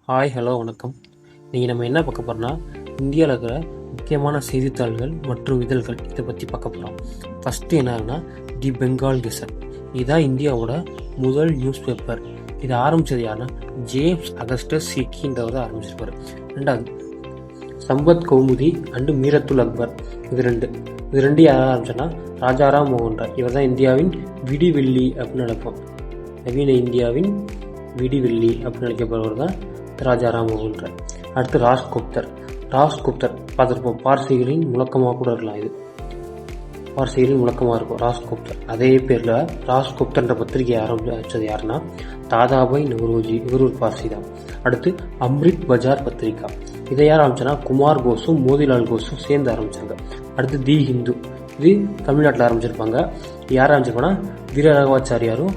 Hi hello வணக்கம். இன்றைக்கி நம்ம என்ன பார்க்க போகிறோம்னா, இந்தியாவில் இருக்கிற முக்கியமான செய்தித்தாள்கள் மற்றும் இதழ்கள் இதை பற்றி பார்க்க போகிறோம். ஃபஸ்ட்டு என்னன்னா, தி பெங்கால் கெசட். இதுதான் இந்தியாவோட முதல் நியூஸ் பேப்பர். இதை ஆரம்பித்தது யாருன்னா ஜேம்ஸ் அகஸ்டஸ் சிக்கின்றவர் ஆரம்பிச்சிருப்பார். ரெண்டாவது சம்பத் கௌமுதி அண்டு மீரத்துல் அக்பர். இது ரெண்டு யாராவது ஆரம்பிச்சோன்னா ராஜாராம் மோகன் ராய். இவர் தான் இந்தியாவின் விடிவெள்ளி அப்படின்னு நினைப்போம். நவீன இந்தியாவின் விடிவெள்ளி அப்படின்னு நினைக்கப்படுவர் தான் ராஜாராம் மோகன் ராய். அடுத்து ராஜ்குப்தர் பார்த்துருப்போம். பார்சிகளின் முழக்கமாக கூட இருக்கலாம். இது பார்சிகளின் முழக்கமாக இருக்கும் ராஜ்குப்தர். அதே பேரில் ராஜ்குப்தர்ன்ற பத்திரிகை ஆரம்பிச்சது யாருன்னா தாதாபாய் நவ்ரோஜி. இவர் ஒரு பார்சி தான். அடுத்து அம்ரித் பஜார் பத்திரிகா. இதை யார் ஆரம்பிச்சோன்னா குமார் கோஸும் மோதிலால் கோஸும் சேர்ந்து ஆரம்பிச்சாங்க. அடுத்து தி ஹிந்து. இது தமிழ்நாட்டில் ஆரம்பிச்சிருப்பாங்க. யார் ஆரம்பிச்சிருப்பாங்கன்னா வீரராகவாச்சாரியாரும்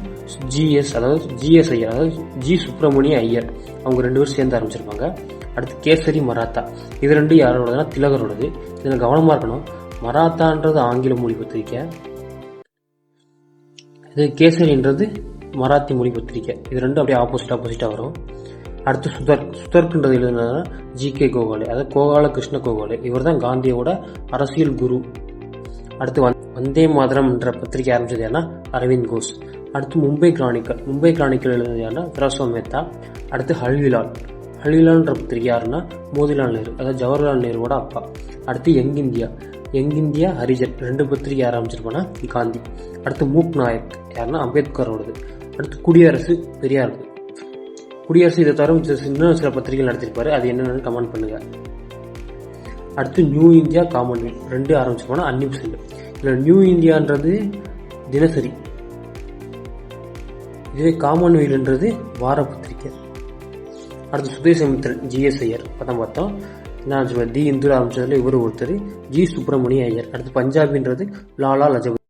ஜிஎஸ் ஐயர், அதாவது ஜி சுப்பிரமணிய ஐயர், அவங்க ரெண்டு பேரும் சேர்ந்து ஆரம்பிச்சிருப்பாங்க. அடுத்து கேசரி மராத்தா. இது ரெண்டு யாரோடதுன்னா திலகரோடது. இதில் கவனமாக இருக்கணும், மராத்தான்றது ஆங்கில மொழி பத்திரிக்கை, இது கேசரின்றது மராத்தி மொழி பத்திரிக்கை. இது ரெண்டும் அப்படியே ஆப்போசிட்டாக வரும். அடுத்து சுதர்க்குன்றது எழுதுனதுன்னா ஜி.கே. கோகலே, அதாவது கோகால கிருஷ்ண கோகலே. இவர் தான் காந்தியோட அரசியல் குரு. அடுத்து வந்தே மாதரம் என்ற பத்திரிகை ஆரம்பிச்சது யாருன்னா அரவிந்த் கோஷ். அடுத்து மும்பை கிரானிக்கல் எழுதுனது யாருன்னா ஃபிரோசா மேத்தா. அடுத்து ஹல்விலால்ன்ற பத்திரிகை யாருன்னா மோதிலால் நேரு, அதாவது ஜவஹர்லால் நேருவோட அப்பா. அடுத்து யங் இந்தியா ஹரிஜன். ரெண்டு பத்திரிகை ஆரம்பிச்சிருப்பானா காந்தி. அடுத்து மூக் நாயக் யாருன்னா அம்பேத்கரோடது. அடுத்து குடியரசு பெரியாருக்கு. இதை தவிர இன்னும் சில பத்திரிகை நடத்திருப்பாரு. அது என்னென்னு கமெண்ட் பண்ணுங்க. அடுத்து நியூ இந்தியா காமன்வெல்த். ரெண்டு ஆரம்பிச்சிருப்பானா அன்னிப் செல். இதில் நியூ இந்தியான்றது தினசரி, இதுவே காமன்வெல்த்ன்றது வார பத்திரிகை. அடுத்து சுதேசமித்திரன் ஜிஎஸ் ஐயர் பார்த்தோம். என்ன தி இந்து ஆரம்பிச்சதுல இவர் ஒருத்தர், ஜி சுப்பிரமணிய ஐயர். அடுத்து பஞ்சாபின்றது லாலா லஜபதி.